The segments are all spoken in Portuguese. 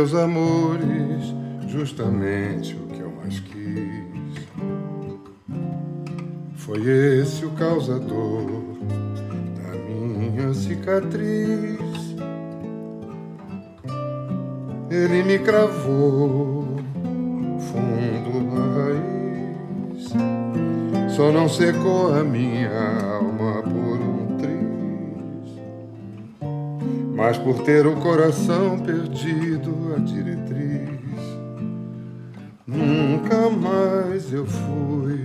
meus amores, justamente o que eu mais quis. Foi esse o causador da minha cicatriz. Ele me cravou fundo na raiz, só não secou a minha alma por um triz, mas por ter o coração perdido a diretriz. Nunca mais eu fui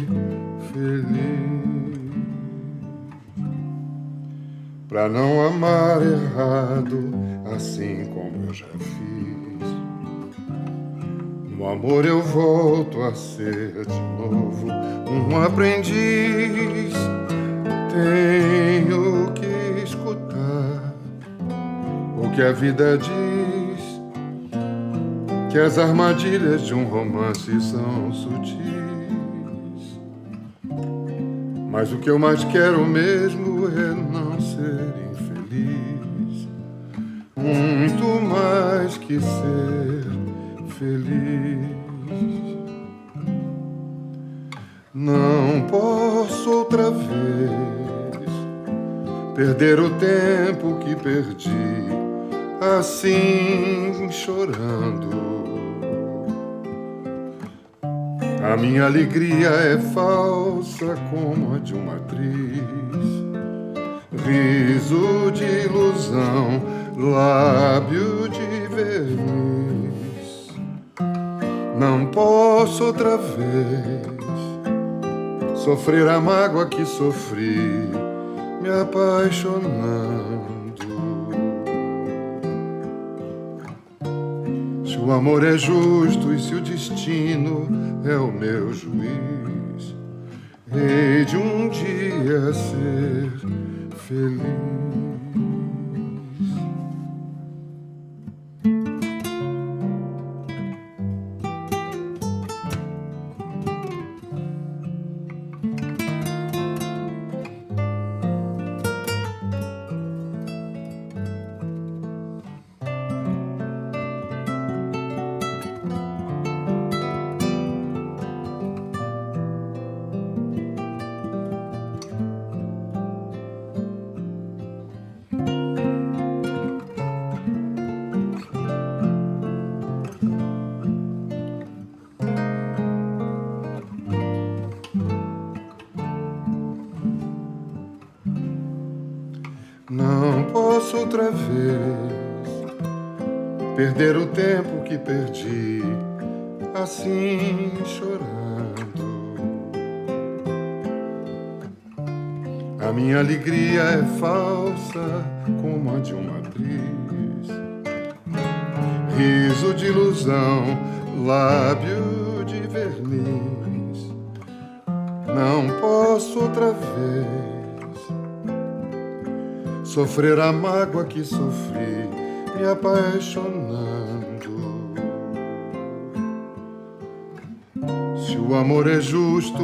feliz. Pra não amar errado, assim como eu já fiz. No amor eu volto a ser de novo um aprendiz. Tenho que escutar o que a vida diz, que as armadilhas de um romance são sutis. Mas o que eu mais quero mesmo é não ser infeliz, muito mais que ser feliz. Não posso outra vez perder o tempo que perdi assim chorando. A minha alegria é falsa como a de uma atriz, riso de ilusão, lábio de verniz. Não posso outra vez sofrer a mágoa que sofri me apaixonando. Se o amor é justo e se o destino é o meu juiz, hei de um dia ser feliz. Não posso outra vez perder o tempo que perdi assim chorando. A minha alegria é falsa como a de uma atriz, riso de ilusão, lábio de verniz. Não posso outra vez sofrer a mágoa que sofri me apaixonando. Se o amor é justo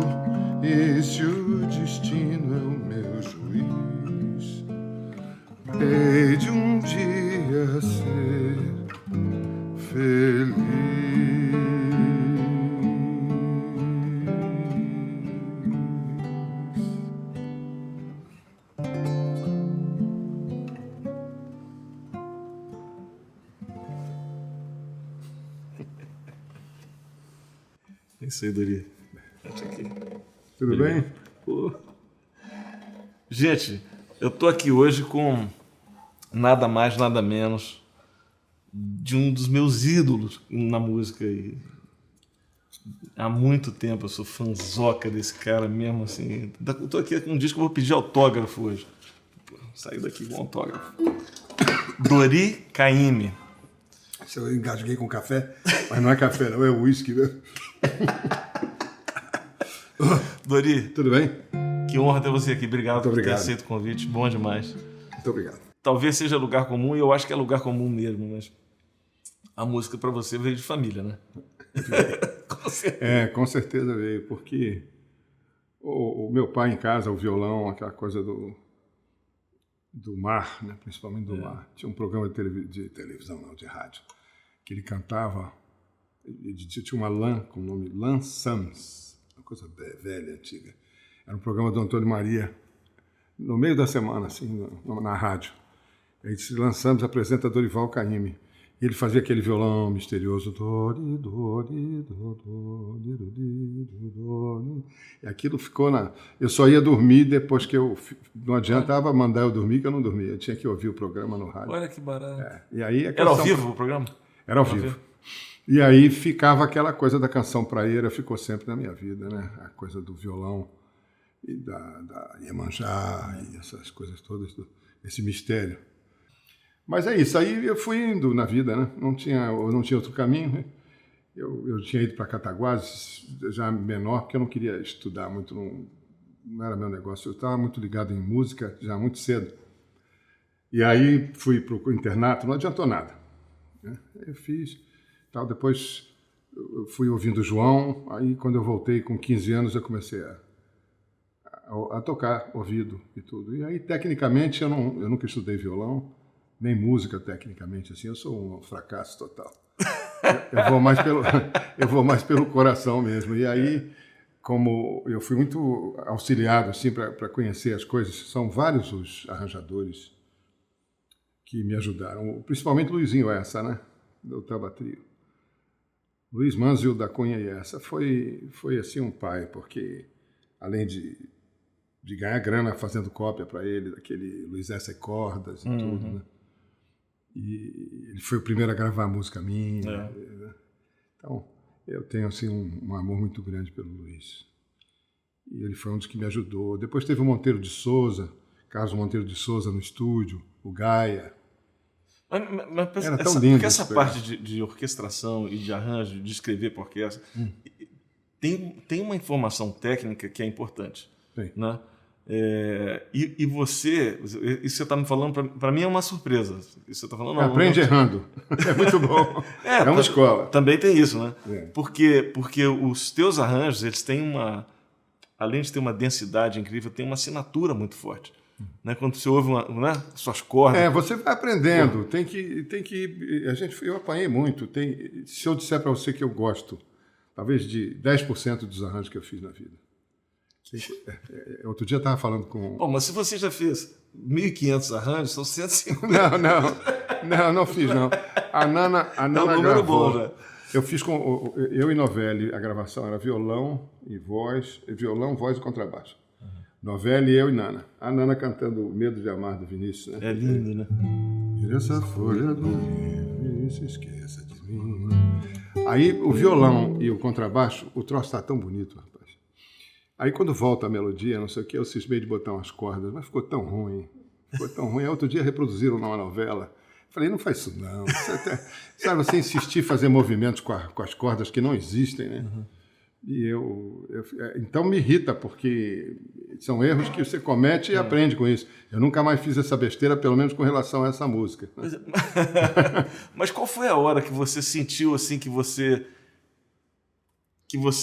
e se o destino é o meu juiz, hei de um dia ser feliz. É isso aí, Dori. Tudo bem? Pô. Gente, eu tô aqui hoje com nada mais, nada menos de um dos meus ídolos na música. E há muito tempo eu sou fãzoca desse cara mesmo, assim. Eu tô aqui com um disco que eu vou pedir autógrafo hoje. Pô, saí daqui com um autógrafo. Dori Caymmi. Se eu engasguei com café, mas não é café não, é uísque, né? Dori, tudo bem? Que honra ter você aqui. Obrigado por ter obrigado. aceito o convite. Bom demais. Muito obrigado. Talvez seja lugar comum, e eu acho que é lugar comum mesmo, mas a música para você veio de família, né? Com certeza veio, porque o meu pai em casa, o violão, aquela coisa do mar, né? Principalmente do mar. Tinha um programa de televisão, não, de rádio. que ele cantava. Ele tinha uma lã com o nome Lan Sams, uma coisa velha, antiga. Era um programa do Antônio Maria, no meio da semana, assim, na rádio. Aí se lançamos, apresenta Dorival Caymmi. E ele fazia aquele violão misterioso. E aquilo ficou na... Eu só ia dormir depois que eu... Não adiantava mandar eu dormir, que eu não dormia. Eu tinha que ouvir o programa no rádio. Olha que barato. E aí Era ao vivo o programa? Era ao vivo. E aí ficava aquela coisa da canção praieira, ficou sempre na minha vida, né? A coisa do violão e da Iemanjá e essas coisas todas, esse mistério. Mas é isso, aí eu fui indo na vida, né? Eu não tinha outro caminho. Né? Eu tinha ido para Cataguases, já menor, porque eu não queria estudar muito, não era meu negócio. Eu estava muito ligado em música já muito cedo. E aí fui para o internato, não adiantou nada. Né? Eu fiz, tal. Depois eu fui ouvindo o João, aí quando eu voltei com 15 anos eu comecei a tocar ouvido e tudo. E aí, tecnicamente, eu nunca estudei violão, nem música tecnicamente, assim, eu sou um fracasso total. Eu vou mais pelo coração mesmo. E aí, como eu fui muito auxiliado assim para conhecer as coisas, são vários os arranjadores que me ajudaram, principalmente Luizinho Essa, né, do Taba Trio. Luiz Manzio da Cunha e Essa foi assim um pai, porque além de ganhar grana fazendo cópia para ele, daquele Luiz Essa e Cordas e tudo, né? E ele foi o primeiro a gravar a música minha. Né? Então, eu tenho assim um amor muito grande pelo Luiz. E ele foi um dos que me ajudou. Depois teve o Monteiro de Souza, Carlos Monteiro de Souza no estúdio, o Gaia. Mas era tão lindo. Porque essa parte de orquestração e de arranjo, de escrever para orquestra, tem uma informação técnica que é importante. Sim. Né? E você, isso que você está me falando, para mim é uma surpresa. Isso que você está falando, aprende errando. É muito bom. É uma escola. Também tem isso, né? Porque os teus arranjos, eles têm além de ter uma densidade incrível, tem uma assinatura muito forte. Né? Quando você ouve suas cordas... você vai aprendendo. Tem que eu apanhei muito. Se eu disser para você que eu gosto, talvez de 10% dos arranjos que eu fiz na vida. Outro dia eu estava falando com... Bom, mas se você já fez 1.500 arranjos, são 150. Não fiz, não. A Nana número gravou. Bom, já. Eu fiz com... Eu e Novelli, a gravação era violão e voz, voz e contrabaixo. Novelli, eu e Nana. A Nana cantando Medo de Amar, do Vinícius. Né? É lindo, né? Tira essa folha do livro e se esqueça de mim. Aí o violão e o contrabaixo, o troço está tão bonito, rapaz. Aí quando volta a melodia, não sei o que, eu cismei de botar umas cordas, mas ficou tão ruim. Aí outro dia reproduziram numa novela. Falei, não faz isso não. Sabe, você insistir em fazer movimentos com as cordas que não existem, né? E então me irrita, porque são erros que você comete e aprende com isso. Eu nunca mais fiz essa besteira, pelo menos com relação a essa música. Mas qual foi a hora que você sentiu assim que você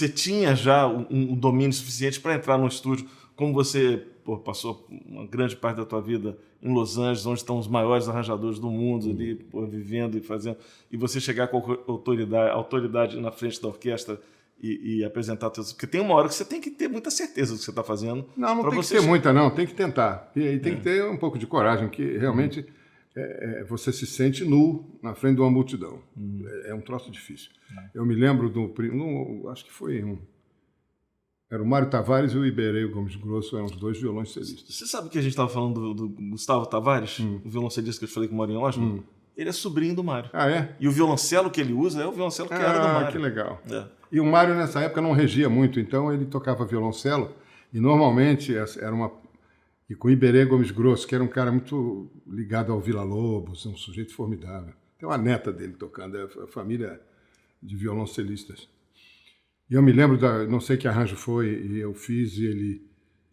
tinha já um domínio suficiente para entrar no estúdio, como você passou uma grande parte da tua vida em Los Angeles, onde estão os maiores arranjadores do mundo ali, vivendo e fazendo, e você chegar com autoridade na frente da orquestra e apresentar teus... Porque tem uma hora que você tem que ter muita certeza do que você está fazendo. Não tem que ter muita, não. Tem que tentar. E tem que ter um pouco de coragem, que realmente você se sente nu na frente de uma multidão. É um troço difícil. Eu me lembro acho que foi era o Mário Tavares e o Iberê Gomes Grosso, eram os dois violoncelistas. Você sabe que a gente estava falando do Gustavo Tavares, o violoncelista que eu te falei que mora em Oslo? Ele é sobrinho do Mário. Ah, é? E o violoncelo que ele usa é o violoncelo que era do Mário. Que legal. E o Mário, nessa época, não regia muito, então ele tocava violoncelo, e normalmente era e com o Iberê Gomes Grosso, que era um cara muito ligado ao Vila Lobos, um sujeito formidável. Tem uma neta dele tocando, é a família de violoncelistas. E eu me lembro, não sei que arranjo foi, e eu fiz, e ele...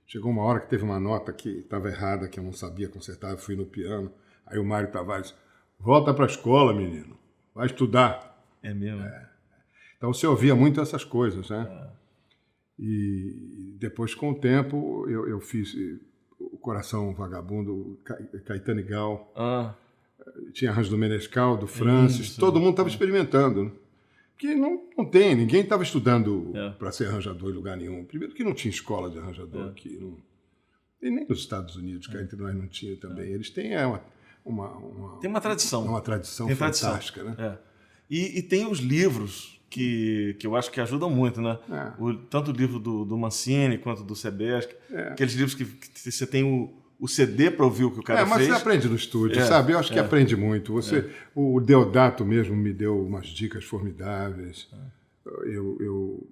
Chegou uma hora que teve uma nota que estava errada, que eu não sabia consertar, eu fui no piano. Aí o Mário Tavares, volta para a escola, menino, vai estudar. É mesmo? Então você ouvia muito essas coisas, né? E depois, com o tempo, eu fiz o Coração Vagabundo, Caetano e Gal. tinha arranjo do Menescal, do Francis, Isso, todo mundo estava experimentando. Né? Porque não tem, ninguém estava estudando para ser arranjador em lugar nenhum. Primeiro que não tinha escola de arranjador aqui. Não, e nem nos Estados Unidos, cá entre nós não tinha também. Eles têm tem uma tradição. Uma tradição tem fantástica. Tradição. Né? E tem os livros que eu acho que ajudam muito, né? Tanto o livro do Mancini quanto do Sebeski. Aqueles livros que você tem o CD para ouvir o que o cara mas fez. você aprende no estúdio, sabe? Eu acho que aprende muito. O Deodato mesmo me deu umas dicas formidáveis. Eu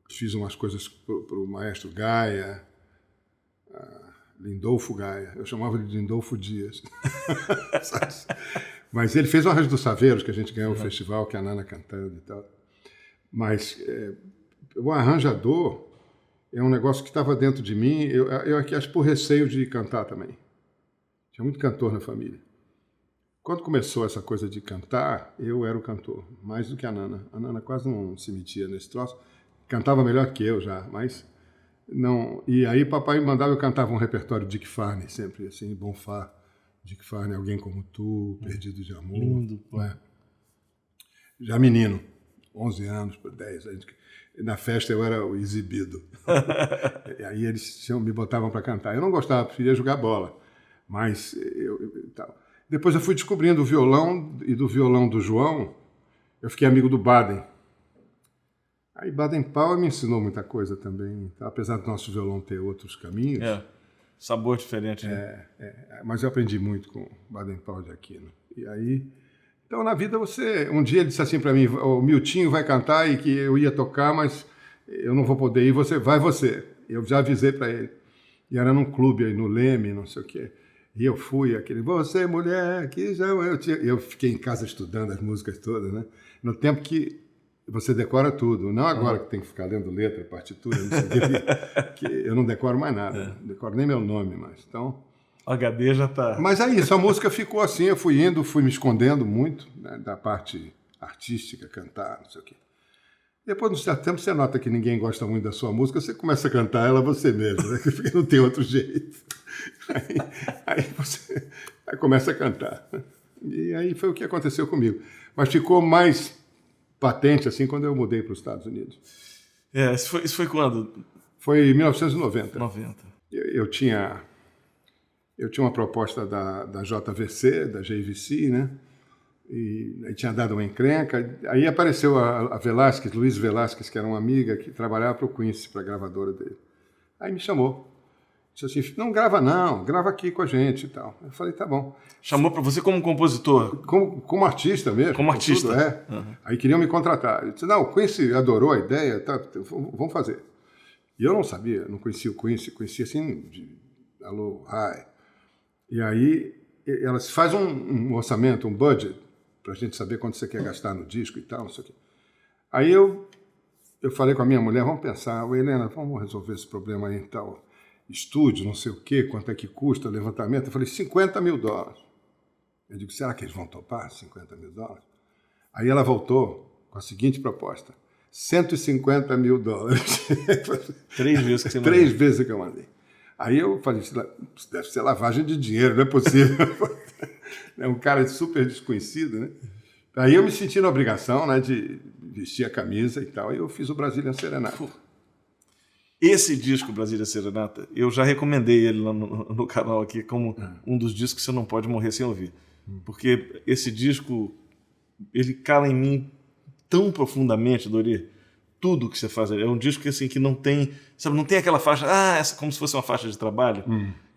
fiz umas coisas para o maestro Gaia, Lindolfo Gaia. Eu chamava ele de Lindolfo Dias. Mas ele fez o arranjo dos Saveiros, que a gente ganhou o festival, que a Nana cantando e tal. Mas o arranjador é um negócio que estava dentro de mim. Eu aqui acho por receio de cantar também. Tinha muito cantor na família. Quando começou essa coisa de cantar, eu era o cantor, mais do que a Nana. A Nana quase não se metia nesse troço. Cantava melhor que eu já, mas não. E aí papai mandava eu cantava um repertório de Dick Farney, sempre assim, Bonfá, Dick Farney, Alguém Como Tu, Perdido de Amor. Lindo, pô. Já menino, 11 anos, 10 anos. Na festa eu era o exibido. E aí eles me botavam para cantar. Eu não gostava, preferia jogar bola. Mas tal. Depois eu fui descobrindo o violão, e do violão do João, eu fiquei amigo do Baden. Aí Baden Powell me ensinou muita coisa também, tá? Apesar do nosso violão ter outros caminhos. Sabor diferente, né? Mas eu aprendi muito com Baden Powell de Aquino. E aí, então na vida um dia ele disse assim para mim, o Miltinho vai cantar e que eu ia tocar, mas eu não vou poder ir, você. Eu já avisei para ele. E era num clube aí no Leme, não sei o quê. E eu fui, você mulher, que já eu fiquei em casa estudando as músicas todas, né? No tempo que você decora tudo, não agora que tem que ficar lendo letra, partitura, não sei o que eu não decoro mais nada, não decoro nem meu nome mais. Então, o HD já tá. Mas é isso, a música ficou assim, eu fui me escondendo muito, né, da parte artística, cantar, não sei o quê. Depois de um certo tempo, você nota que ninguém gosta muito da sua música, você começa a cantar ela você mesmo, né? Porque não tem outro jeito. Aí você começa a cantar. E aí foi o que aconteceu comigo. Mas ficou mais patente assim quando eu mudei para os Estados Unidos. Isso foi quando? Foi em 1990. 90. Eu tinha uma proposta da JVC, da JVC, né? E aí tinha dado uma encrenca. Aí apareceu a Velásquez, Luiz Velásquez, que era uma amiga que trabalhava para o Quincy, para a gravadora dele. Aí me chamou. Disse assim, não grava não, grava aqui com a gente e tal. Eu falei, tá bom. Chamou para você como compositor? Como artista mesmo. Como artista. Tudo, Uhum. Aí queriam me contratar. Eu disse, não, o Quincy adorou a ideia, tá, vamos fazer. E eu não sabia, não conhecia o Quincy, conhecia assim, de alô, hi. E aí ela faz um orçamento, um budget, para a gente saber quanto você quer gastar no disco e tal, não sei o quê. Aí eu falei com a minha mulher, vamos pensar, Helena, vamos resolver esse problema aí e tal. Estúdio, não sei o quê, quanto é que custa, levantamento. Eu falei, $50 mil. Eu digo, será que eles vão topar $50 mil? Aí ela voltou com a seguinte proposta, $150 mil. 3 vezes que você mandou. 3 vezes que eu mandei. Aí eu falei, isso deve ser lavagem de dinheiro, não é possível. É um cara super desconhecido, né? Aí eu me senti na obrigação, né, de vestir a camisa e tal, e eu fiz o Brasília Serenata. Esse disco, Brasília Serenata, eu já recomendei ele lá no canal aqui como um dos discos que você não pode morrer sem ouvir. Porque esse disco, ele cala em mim tão profundamente, Dori, tudo que você faz ali. É um disco que, assim, que não tem, sabe, não tem aquela faixa, essa como se fosse uma faixa de trabalho,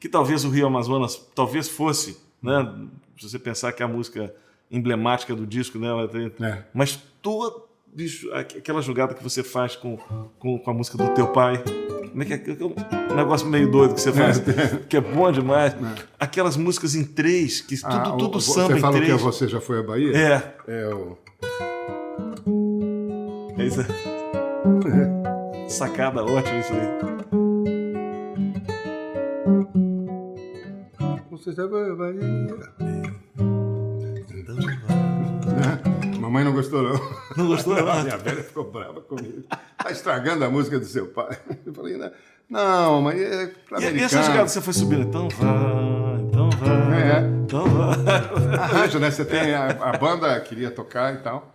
que talvez o Rio Amazonas, talvez fosse, né? Se você pensar que é a música emblemática do disco, né? Ela tem, mas toda, bicho, aquela jogada que você faz com a música do teu pai, como é que é? Um negócio meio doido que você faz, que é bom demais. Aquelas músicas em 3, que tudo samba em 3. Você fala que Você Já Foi à Bahia? É isso. Sacada ótima isso aí. Você já foi à Bahia? Mamãe não gostou, não. Não gostou, não? Minha velha ficou brava comigo. Tá estragando a música do seu pai. Eu falei, não, mas é pra americano. E essa jogada você foi subindo? Então Então vai, então vai. Arranjo, né? Você tem a banda queria tocar e tal.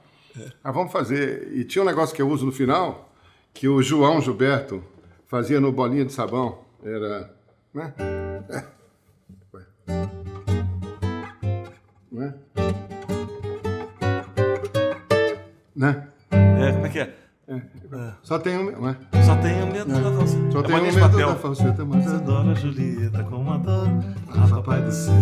Ah, vamos fazer. E tinha um negócio que eu uso no final, que o João Gilberto fazia no Bolinha de Sabão. Era... Né? Vai. Né? Né? Como é que é? Só tenho... Né? Só tenho medo da falseta. Só tenho Bolinha de medo papel. da falseta, mas... Adoro a Julieta como adoro a Papai do Céu.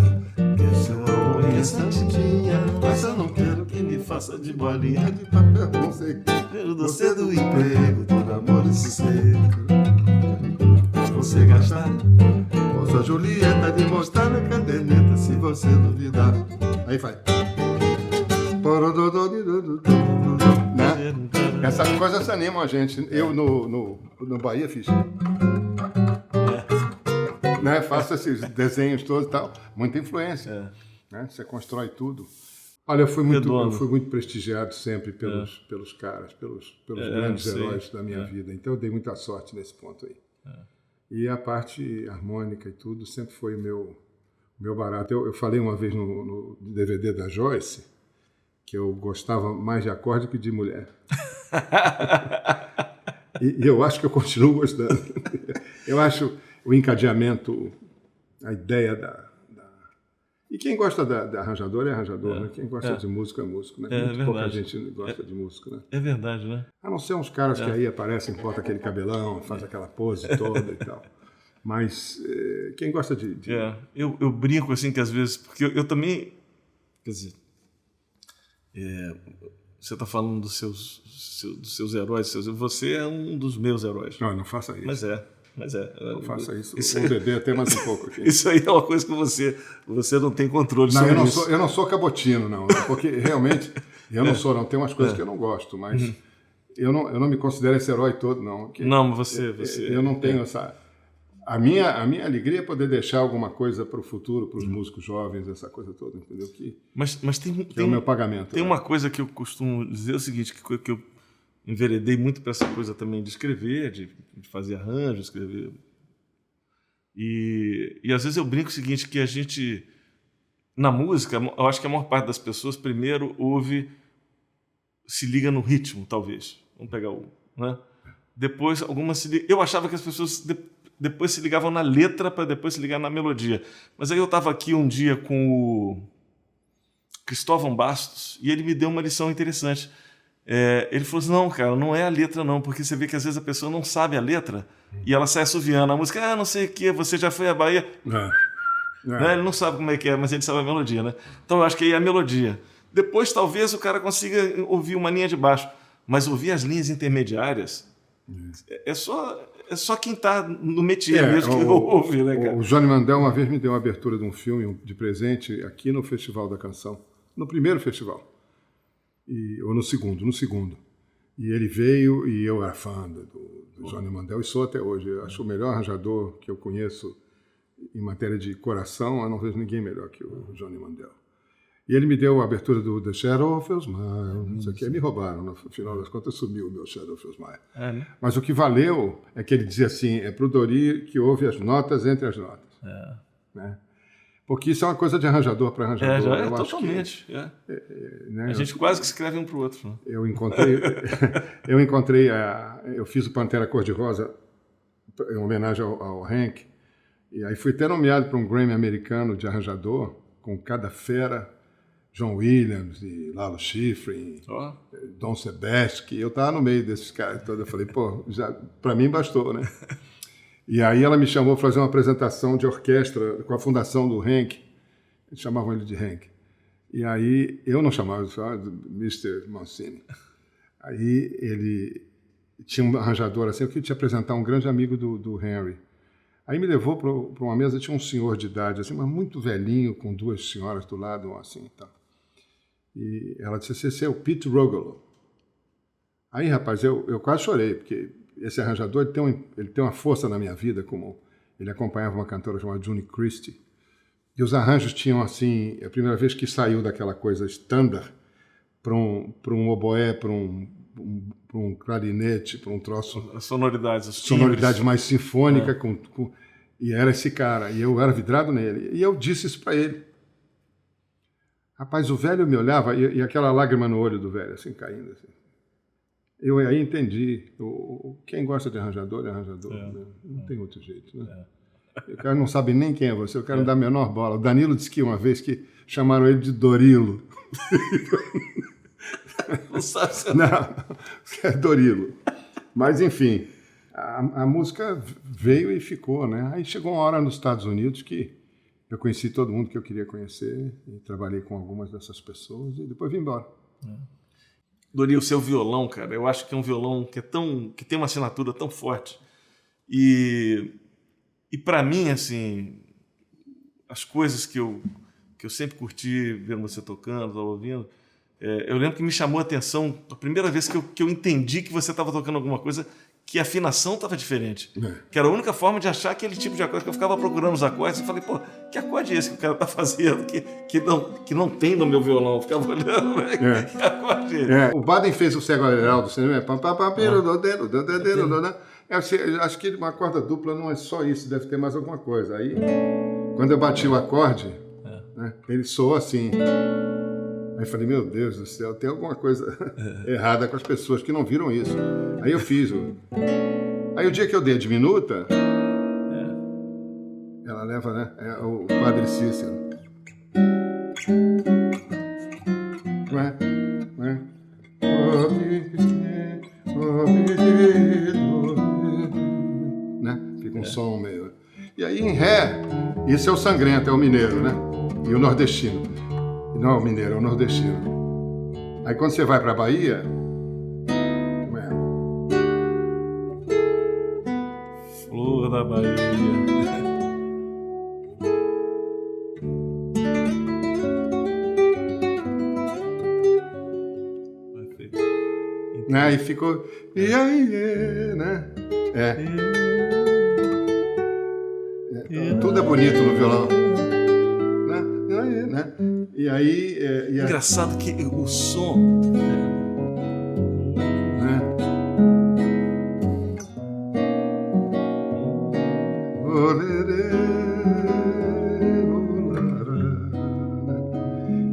Que seu amor é santinha, mas eu não quero que me faça de bolinha de papel, não sei. Pelo doce do emprego, todo amor e sossego. Pra você gastar. Posso a Julieta de mostrar na caderneta se você duvidar. Aí vai. Né? Essas coisas animam a gente. Eu no Bahia fiz. Né? Faço esses desenhos todos e tal. Muita influência. Né? Você constrói tudo. Olha, eu fui muito prestigiado sempre pelos caras, pelos grandes heróis da minha vida. Então eu dei muita sorte nesse ponto aí. E a parte harmônica e tudo sempre foi o meu barato. Eu falei uma vez no DVD da Joyce que eu gostava mais de acorde que de mulher. E eu acho que eu continuo gostando. Eu acho o encadeamento, a ideia da... E quem gosta da arranjador é arranjador, né? Quem gosta de músico é músico, né? Muito pouca gente gosta de músico, né? É verdade, né? A não ser uns caras que aí aparecem, bota aquele cabelão, faz aquela pose toda e tal. Mas quem gosta de... Eu brinco assim que às vezes... Porque eu também... Quer dizer... você está falando dos seus heróis. Você é um dos meus heróis. Não faça isso. Mas é. Não faça isso. Vou beber até mais um pouco aqui. Isso aí é uma coisa que você não tem controle sobre isso. Eu não sou cabotino, não. Porque realmente, eu não sou, não. Tem umas coisas que eu não gosto, mas eu não me considero esse herói todo, não. Não, mas você... Eu não tenho essa... A minha alegria é poder deixar alguma coisa para o futuro, para os músicos jovens, essa coisa toda, entendeu? Mas tem é o meu pagamento. Tem uma coisa que eu costumo dizer o seguinte, que eu enveredei muito para essa coisa também de escrever, de fazer arranjo, escrever. E às vezes eu brinco o seguinte, que a gente, na música, eu acho que a maior parte das pessoas primeiro se liga no ritmo, talvez. Vamos pegar o... Né? Depois, algumas eu achava que as pessoas depois se ligavam na letra para depois se ligar na melodia. Mas aí eu estava aqui um dia com o Cristóvão Bastos e ele me deu uma lição interessante. Ele falou assim, não, cara, não é a letra não, porque você vê que às vezes a pessoa não sabe a letra e ela sai assoviando a música, não sei o que, você já foi à Bahia. Né? Ele não sabe como é que é, mas ele sabe a melodia, né? Então eu acho que aí é a melodia. Depois talvez o cara consiga ouvir uma linha de baixo, mas ouvir as linhas intermediárias é só quem está no métier mesmo que ouve, né, cara? O Johnny Mandel uma vez me deu uma abertura de um filme de presente aqui no Festival da Canção, no primeiro festival. Ou no segundo. E ele veio e eu era fã do Johnny Mandel e sou até hoje. Eu acho o melhor arranjador que eu conheço em matéria de coração. Eu não vejo ninguém melhor que o Johnny Mandel. E ele me deu a abertura do The Shadow of Your Smile. Isso aqui me roubaram. No final das contas sumiu o meu Shadow of Your Smile. Né? Mas o que valeu é que ele dizia assim, é pro Dori que ouve as notas entre as notas. Né? Porque isso é uma coisa de arranjador para arranjador. Eu totalmente. Acho que, né, a gente quase que escreve um para o outro. Né? Eu fiz o Pantera Cor-de-Rosa em homenagem ao Hank, e aí fui até nomeado para um Grammy americano de arranjador, com cada fera, John Williams e Lalo Schifrin, Don Sebastian, eu estava no meio desses caras todos. Eu falei, para mim bastou, né? E aí ela me chamou para fazer uma apresentação de orquestra com a fundação do Hank. Eles chamavam ele de Hank. E aí eu não chamava, só Mr. Mancini. Aí ele tinha um arranjador assim, eu queria te apresentar um grande amigo do Henry. Aí me levou para uma mesa, tinha um senhor de idade, assim, mas muito velhinho, com duas senhoras do lado, assim e tal. E ela disse, esse é o Pete Rugolo. Aí, rapaz, eu quase chorei, porque esse arranjador ele tem uma força na minha vida, como ele acompanhava uma cantora chamada June Christie. E os arranjos tinham, assim, a primeira vez que saiu daquela coisa standard para um oboé, para um clarinete, para um troço... As sonoridades, sonoridade mais sinfônica, E era esse cara, e eu era vidrado nele. E eu disse isso para ele. Rapaz, o velho me olhava e aquela lágrima no olho do velho, assim, caindo. Assim. Eu aí entendi. Quem gosta de arranjador é arranjador. Né? Não tem outro jeito. Né? O cara não sabe nem quem é você, o cara não dá a menor bola. O Danilo disse que uma vez que chamaram ele de Dorilo. Não sabe se... Não, é Dorilo. Mas, enfim, a música veio e ficou, né? Aí chegou uma hora nos Estados Unidos que eu conheci todo mundo que eu queria conhecer e trabalhei com algumas dessas pessoas e depois vim embora. Dori, o seu violão, cara, eu acho que é um violão que tem uma assinatura tão forte. E para mim, assim, as coisas que eu sempre curti vendo você tocando, ouvindo, eu lembro que me chamou a atenção a primeira vez que eu entendi que você estava tocando alguma coisa que a afinação estava diferente. Que era a única forma de achar aquele tipo de acorde, que eu ficava procurando os acordes e falei, pô, que acorde é esse que o cara está fazendo que não tem no meu violão? Eu ficava olhando, né? Que acorde é esse? O Baden fez o Cego Alegral do cinema, acho que uma corda dupla não é só isso, deve ter mais alguma coisa. Aí, quando eu bati o acorde, né, ele soou assim. Aí eu falei, meu Deus do céu, tem alguma coisa errada com as pessoas que não viram isso. Aí eu fiz. Aí o dia que eu dei a diminuta, ela leva, né? O Padre Cícero. Não é? Não é? Né? Fica um som meio... E aí em Ré, isso é o sangrento, é o mineiro, né? E o nordestino. Não é o mineiro, é o nordestino. Aí quando você vai para a Bahia, Flor da Bahia. Né? E ficou. E aí, né? Tudo é bonito no violão. Né? E aí. Engraçado que o som. Né?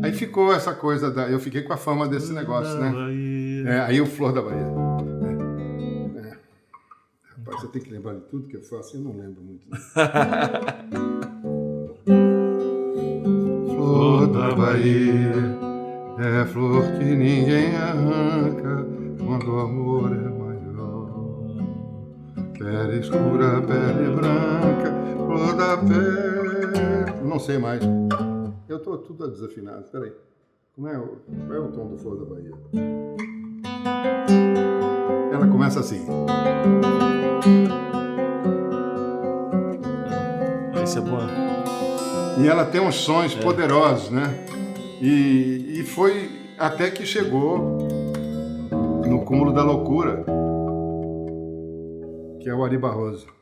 Aí ficou essa coisa eu fiquei com a fama desse negócio, né? Aí o Flor da Bahia. Rapaz, você tem que lembrar de tudo que eu faço, eu não lembro muito. Né? Flor da Bahia é flor que ninguém arranca quando o amor é maior. Pele escura, pele branca, flor da pele... Não sei mais. Eu tô tudo desafinado, peraí. Qual é o tom do Flor da Bahia? Ela começa assim. Isso é bom. E ela tem uns sons poderosos, né? E foi até que chegou no cúmulo da loucura, que é o Ari Barroso.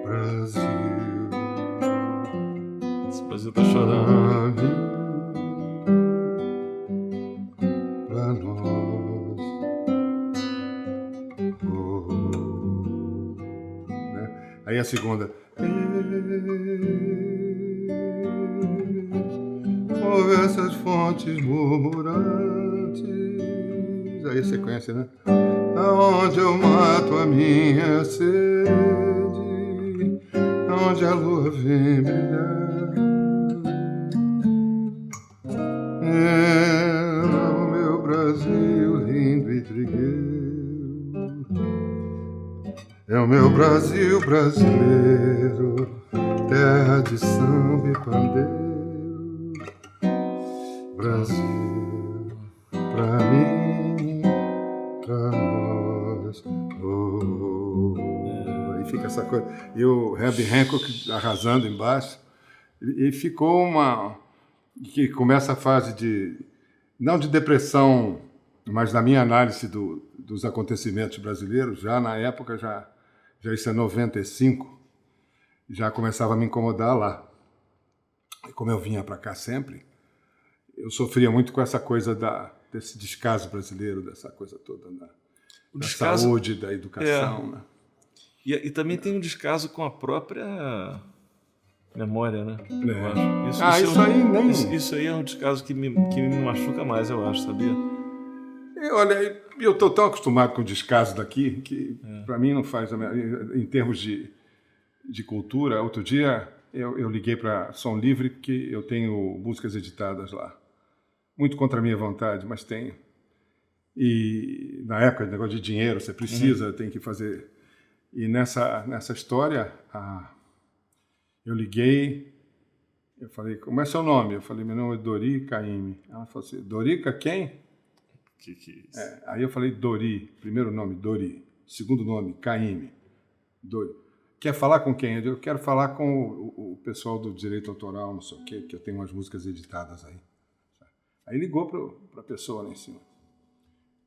Brasil. Esse Brasil tá chorando. Pra nós. Né? Aí a segunda. Ouve essas fontes murmurantes. Aí você conhece, né? Aonde eu mato a minha sede, aonde a lua vem brilhar. O meu Brasil lindo e trigueiro, É o meu Brasil brasileiro, terra de samba e pandeiro. Brasil, pra mim, pra nós. Aí fica essa coisa. E o Herbie Hancock arrasando embaixo. E ficou uma... que começa a fase de... não de depressão, mas na minha análise dos acontecimentos brasileiros, já na época, já isso é 95, já começava a me incomodar lá. E como eu vinha para cá sempre, eu sofria muito com essa coisa desse descaso brasileiro, dessa coisa toda da saúde, da educação. Né? E também tem um descaso com a própria memória, né? Isso aí é um descaso que me machuca mais, eu acho, sabia? Olha, eu estou tão acostumado com o descaso daqui que para mim não faz... Em termos de cultura, outro dia eu liguei para Som Livre porque eu tenho músicas editadas lá. Muito contra a minha vontade, mas tenho. E na época, negócio de dinheiro, você precisa, tem que fazer... E nessa história, eu liguei, eu falei, como é seu nome? Eu falei, meu nome é Dori Caymmi. Ela falou assim, Dorica quem? Que é isso? Aí eu falei Dori, primeiro nome, Dori. Segundo nome, Caymmi. Dori. Quer falar com quem? Eu quero falar com o pessoal do direito autoral, não sei o quê, que eu tenho umas músicas editadas aí. Aí ligou para a pessoa lá em cima.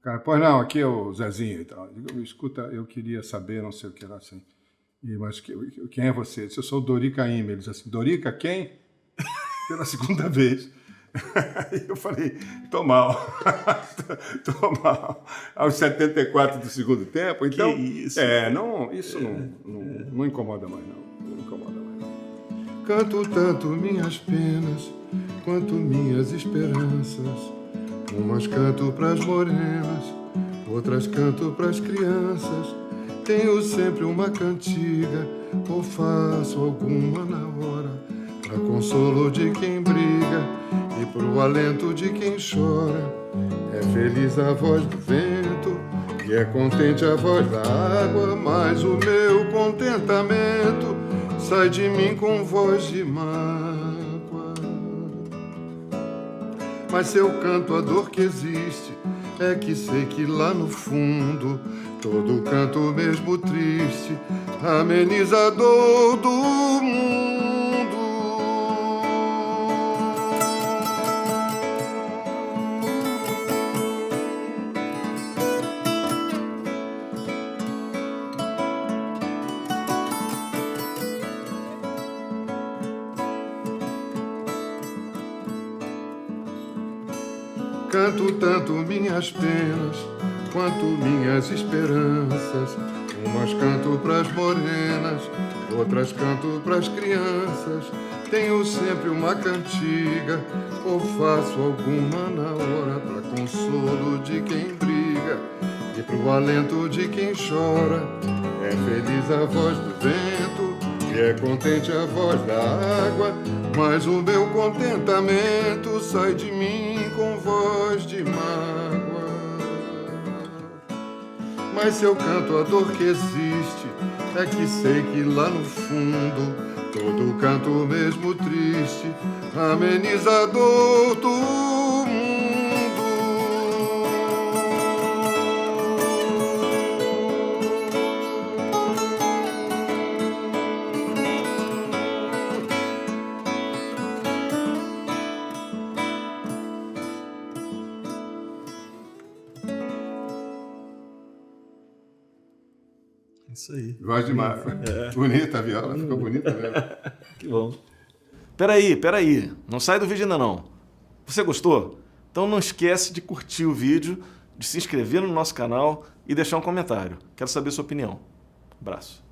Cara, pois não, aqui é o Zezinho e tal. Eu digo, escuta, eu queria saber, não sei o que lá, assim. Mas quem é você? Eu disse, eu sou o Dori Caymmi. Ele disse assim, Dorica quem? Pela segunda vez. Aí eu falei, tô mal. Tô mal. Aos 74 do segundo tempo, então... Que isso? Não incomoda mais, não. Não incomoda mais, não. Canto tanto minhas penas, quanto minhas esperanças. Umas canto pras morenas, outras canto pras crianças. Tenho sempre uma cantiga, ou faço alguma na hora, pra consolo de quem briga e pro alento de quem chora. É feliz a voz do vento e é contente a voz da água, mas o meu contentamento sai de mim com voz de mágoa. Mas se eu canto a dor que existe, é que sei que lá no fundo todo canto mesmo triste ameniza a dor do mundo. Canto tanto minhas penas quanto minhas esperanças. Umas canto pras morenas, outras canto pras crianças. Tenho sempre uma cantiga, ou faço alguma na hora, pra consolo de quem briga e pro alento de quem chora. É feliz a voz do vento e é contente a voz da água, mas o meu contentamento sai de mim com voz de mágoa. Mas se eu canto a dor que existe, é que sei que lá no fundo todo canto mesmo triste ameniza a dor do mundo. Isso aí. Gosto demais. Bonita a viola, ficou bonita mesmo. Que bom. Peraí. Não sai do vídeo ainda não. Você gostou? Então não esquece de curtir o vídeo, de se inscrever no nosso canal e deixar um comentário. Quero saber sua opinião. Abraço.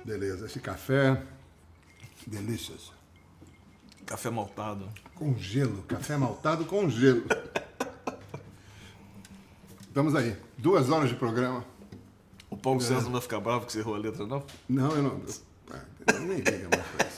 Beleza, esse café. Delicious. Café maltado. Com gelo. Café maltado com gelo. Estamos aí. 2 horas de programa. O Paulo César não vai ficar bravo que você errou a letra, não? Não, eu não. Nem liga mais pra isso.